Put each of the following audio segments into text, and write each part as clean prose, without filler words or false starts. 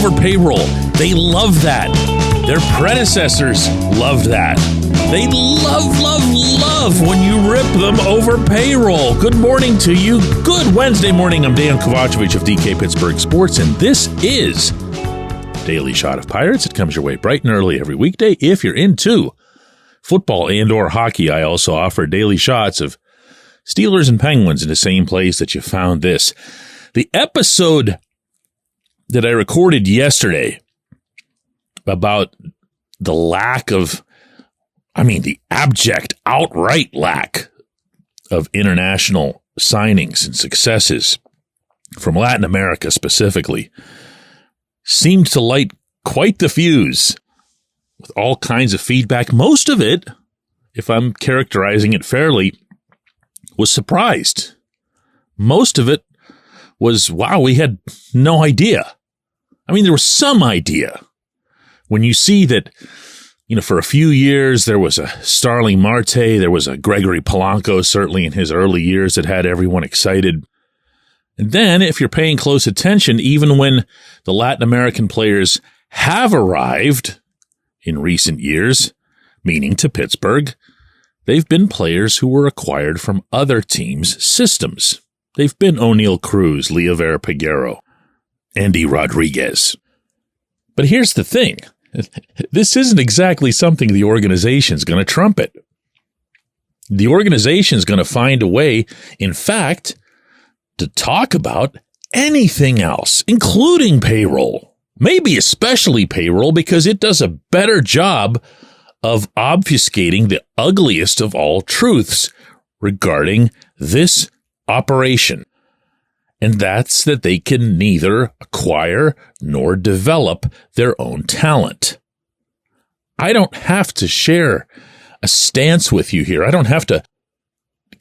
over payroll. They love that. Their predecessors loved that. They love when you rip them over payroll. Good morning to you. Good Wednesday morning. I'm Dejan Kovacevic of DK Pittsburgh Sports, and this is Daily Shot of Pirates. It comes your way bright and early every weekday. If you're into football and or hockey, I also offer daily shots of Steelers and Penguins in the same place that you found this. The episode that I recorded yesterday about the the abject, outright lack of international signings and successes from Latin America specifically seemed to light quite the fuse with all kinds of feedback. Most of it, if I'm characterizing it fairly, was surprised. Most of it was, wow, we had no idea. I mean, there was some idea. When you see that, for a few years, there was a Starling Marte, there was a Gregory Polanco, certainly in his early years, that had everyone excited. And then, if you're paying close attention, even when the Latin American players have arrived in recent years, meaning to Pittsburgh, they've been players who were acquired from other teams' systems. They've been O'Neal Cruz, Liover Peguero, Andy Rodriguez. But here's the thing. This isn't exactly something the organization's going to trumpet. The organization's going to find a way, in fact, to talk about anything else, including payroll. Maybe especially payroll, because it does a better job of obfuscating the ugliest of all truths regarding this operation. And that's that they can neither acquire nor develop their own talent. I don't have to share a stance with you here. I don't have to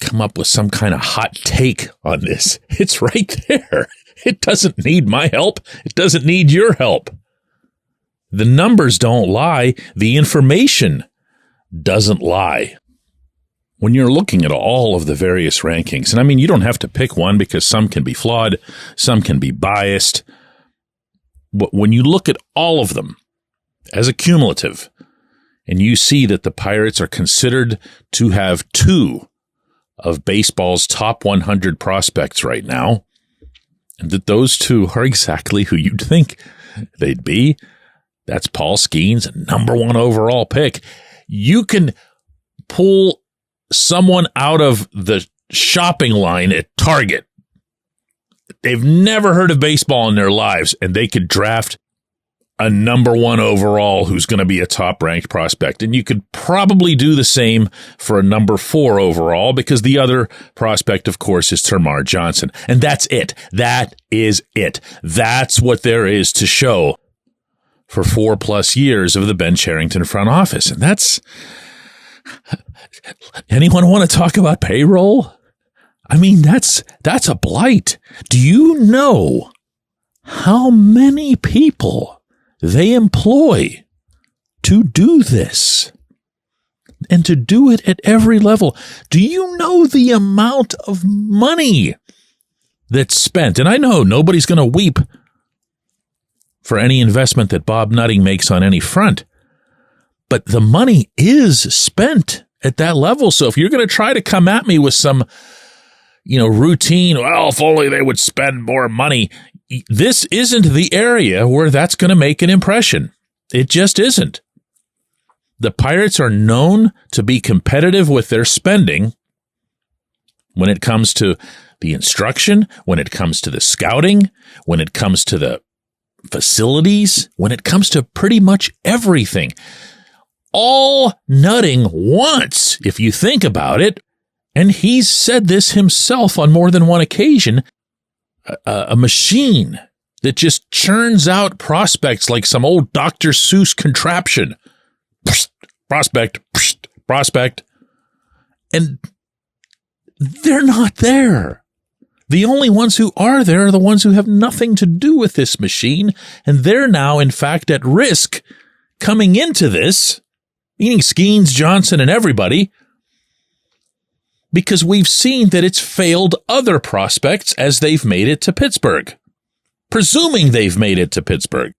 come up with some kind of hot take on this. It's right there. It doesn't need my help. It doesn't need your help. The numbers don't lie. The information doesn't lie. When you're looking at all of the various rankings, and you don't have to pick one because some can be flawed, some can be biased. But when you look at all of them as a cumulative, and you see that the Pirates are considered to have two of baseball's top 100 prospects right now, and that those two are exactly who you'd think they'd be, that's Paul Skeens, number one overall pick. You can pull someone out of the shopping line at Target. They've never heard of baseball in their lives, and they could draft a number one overall who's going to be a top-ranked prospect. And you could probably do the same for a number 4 overall, because the other prospect, of course, is Termarr Johnson. And that's it. That is it. That's what there is to show for 4+ years of the Ben Cherington front office. And that's... Anyone want to talk about payroll? That's a blight. Do you know how many people they employ to do this? And to do it at every level. Do you know the amount of money that's spent? And I know nobody's going to weep for any investment that Bob Nutting makes on any front. But the money is spent at that level. So if you're going to try to come at me with some, routine, well, if only they would spend more money, this isn't the area where that's going to make an impression. It just isn't. The Pirates are known to be competitive with their spending when it comes to the instruction, when it comes to the scouting, when it comes to the facilities, when it comes to pretty much everything. All Nutting wants, if you think about it, and he's said this himself on more than one occasion, a machine that just churns out prospects like some old Dr. Seuss contraption. Prospect, prospect. And they're not there. The only ones who are there are the ones who have nothing to do with this machine, and they're now, in fact, at risk coming into this, meaning Skeens, Johnson, and everybody, because we've seen that it's failed other prospects as they've made it to Pittsburgh. Presuming they've made it to Pittsburgh.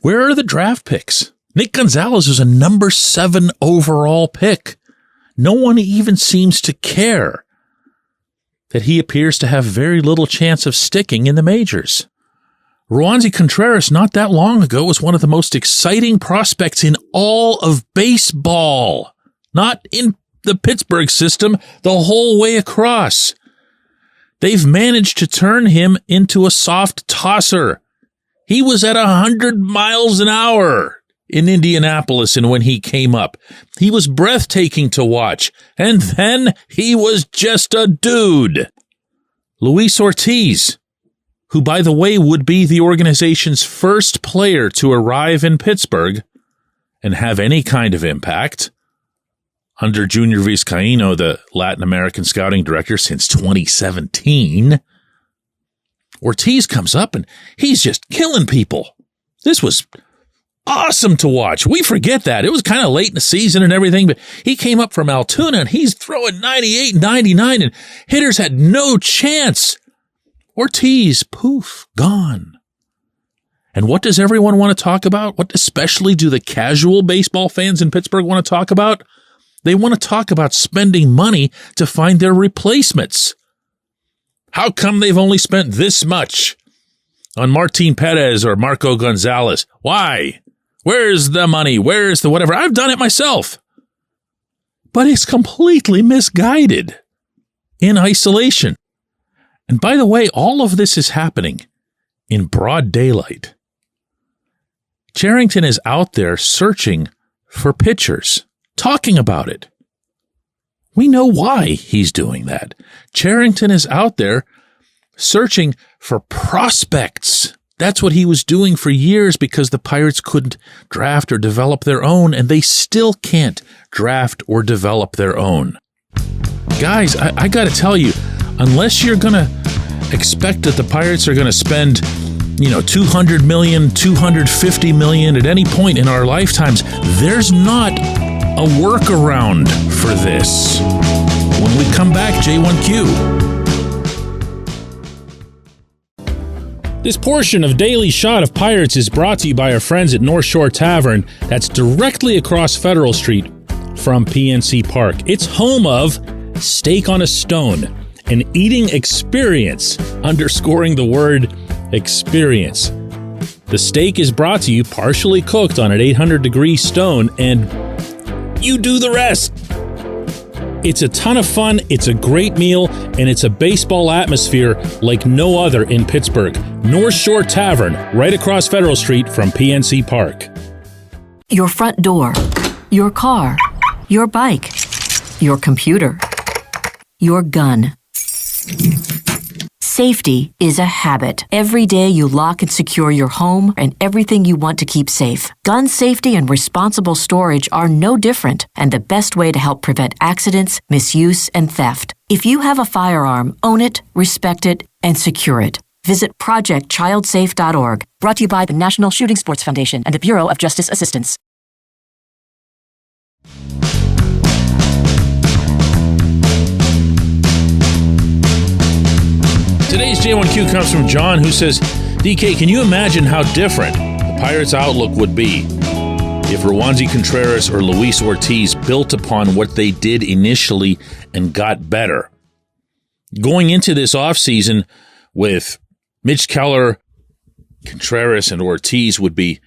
Where are the draft picks? Nick Gonzalez is a number 7 overall pick. No one even seems to care that he appears to have very little chance of sticking in the majors. Roansy Contreras, not that long ago, was one of the most exciting prospects in all of baseball. Not in the Pittsburgh system, the whole way across. They've managed to turn him into a soft tosser. He was at 100 miles an hour in Indianapolis, and when he came up, he was breathtaking to watch. And then he was just a dude. Luis Ortiz, who, by the way, would be the organization's first player to arrive in Pittsburgh and have any kind of impact under Junior Vizcaíno, the Latin American scouting director, since 2017. Ortiz comes up and he's just killing people. This was awesome to watch. We forget that. It was kind of late in the season and everything, but he came up from Altoona and he's throwing 98, 99, and hitters had no chance. Ortiz, poof, gone. And what does everyone want to talk about? What especially do the casual baseball fans in Pittsburgh want to talk about? They want to talk about spending money to find their replacements. How come they've only spent this much on Martin Perez or Marco Gonzalez? Why? Where's the money? Where's the whatever? I've done it myself. But it's completely misguided in isolation. And by the way, all of this is happening in broad daylight. Cherington is out there searching for pitchers, talking about it. We know why he's doing that. Cherington is out there searching for prospects. That's what he was doing for years because the Pirates couldn't draft or develop their own, and they still can't draft or develop their own. Guys, I got to tell you, unless you're going to expect that the Pirates are going to spend, $200 million, $250 million at any point in our lifetimes, there's not a workaround for this. When we come back, J1Q. This portion of Daily Shot of Pirates is brought to you by our friends at North Shore Tavern. That's directly across Federal Street from PNC Park. It's home of Steak on a Stone, an eating experience, underscoring the word experience. The steak is brought to you partially cooked on an 800-degree stone, and you do the rest. It's a ton of fun, it's a great meal, and it's a baseball atmosphere like no other in Pittsburgh. North Shore Tavern, right across Federal Street from PNC Park. Your front door, your car, your bike, your computer, your gun. Safety is a habit. Every day you lock and secure your home and everything you want to keep safe. Gun safety and responsible storage are no different and the best way to help prevent accidents, misuse, and theft. If you have a firearm, own it, respect it, and secure it. Visit ProjectChildSafe.org. Brought to you by the National Shooting Sports Foundation and the Bureau of Justice Assistance. Today's J1Q comes from John, who says, DK, can you imagine how different the Pirates' outlook would be if Roansy Contreras or Luis Ortiz built upon what they did initially and got better? Going into this offseason with Mitch Keller, Contreras, and Ortiz would be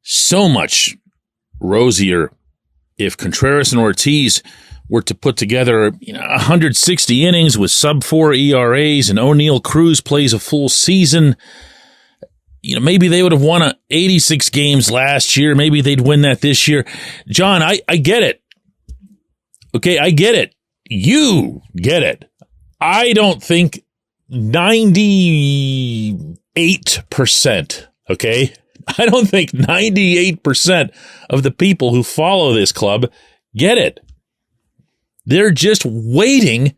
so much rosier if Contreras and Ortiz were to put together 160 innings with sub-4 ERAs and O'Neal Cruz plays a full season. Maybe they would have won 86 games last year. Maybe they'd win that this year. John, I get it. Okay, I get it. You get it. I don't think 98%, okay? I don't think 98% of the people who follow this club get it. They're just waiting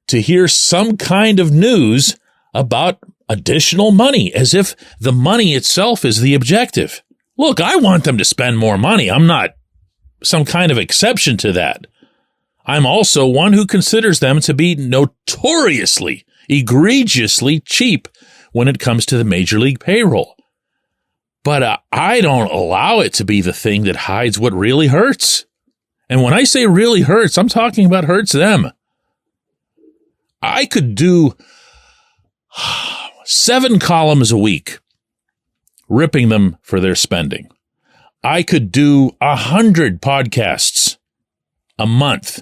to hear some kind of news about additional money, as if the money itself is the objective. Look, I want them to spend more money. I'm not some kind of exception to that. I'm also one who considers them to be notoriously, egregiously cheap when it comes to the major league payroll. But I don't allow it to be the thing that hides what really hurts. And when I say really hurts, I'm talking about hurts them. I could do 7 columns a week, ripping them for their spending. I could do 100 podcasts a month,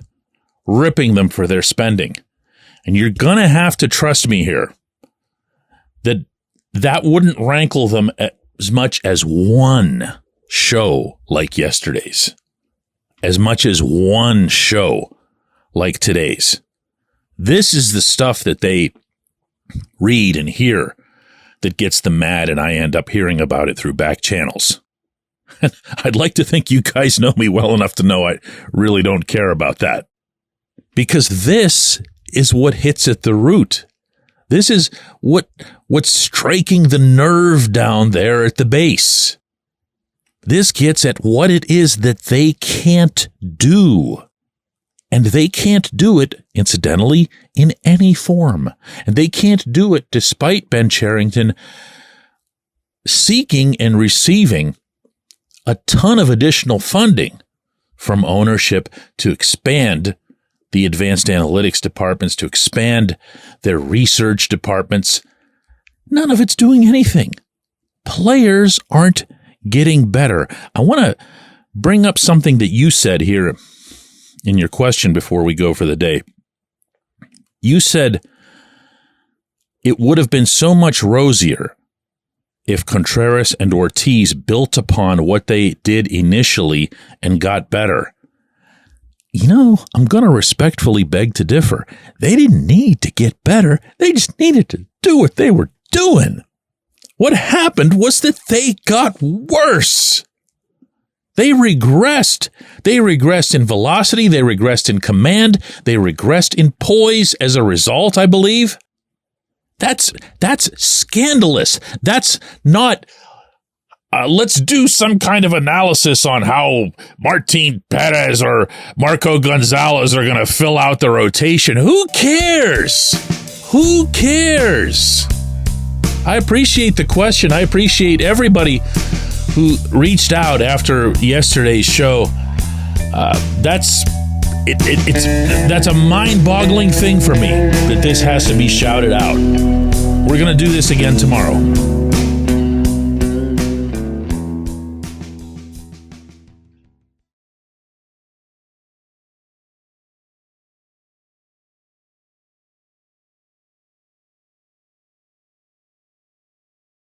ripping them for their spending. And you're going to have to trust me here that wouldn't rankle them as much as one show like yesterday's, as much as one show like today's. This is the stuff that they read and hear that gets them mad, and I end up hearing about it through back channels. I'd like to think you guys know me well enough to know I really don't care about that. Because this is what hits at the root. This is what's striking the nerve down there at the base. This gets at what it is that they can't do. And they can't do it, incidentally, in any form. And they can't do it despite Ben Cherington seeking and receiving a ton of additional funding from ownership to expand the advanced analytics departments, to expand their research departments. None of it's doing anything. Players aren't getting better. I want to bring up something that you said here in your question before we go for the day. You said it would have been so much rosier if Contreras and Ortiz built upon what they did initially and got better. You know, I'm going to respectfully beg to differ. They didn't need to get better. They just needed to do what they were doing. What happened was that they got worse. They regressed. They regressed in velocity. They regressed in command. They regressed in poise as a result, I believe. That's scandalous. That's not, let's do some kind of analysis on how Martin Perez or Marco Gonzalez are going to fill out the rotation. Who cares? Who cares? I appreciate the question. I appreciate everybody who reached out after yesterday's show. That's a mind-boggling thing for me that this has to be shouted out. We're going to do this again tomorrow.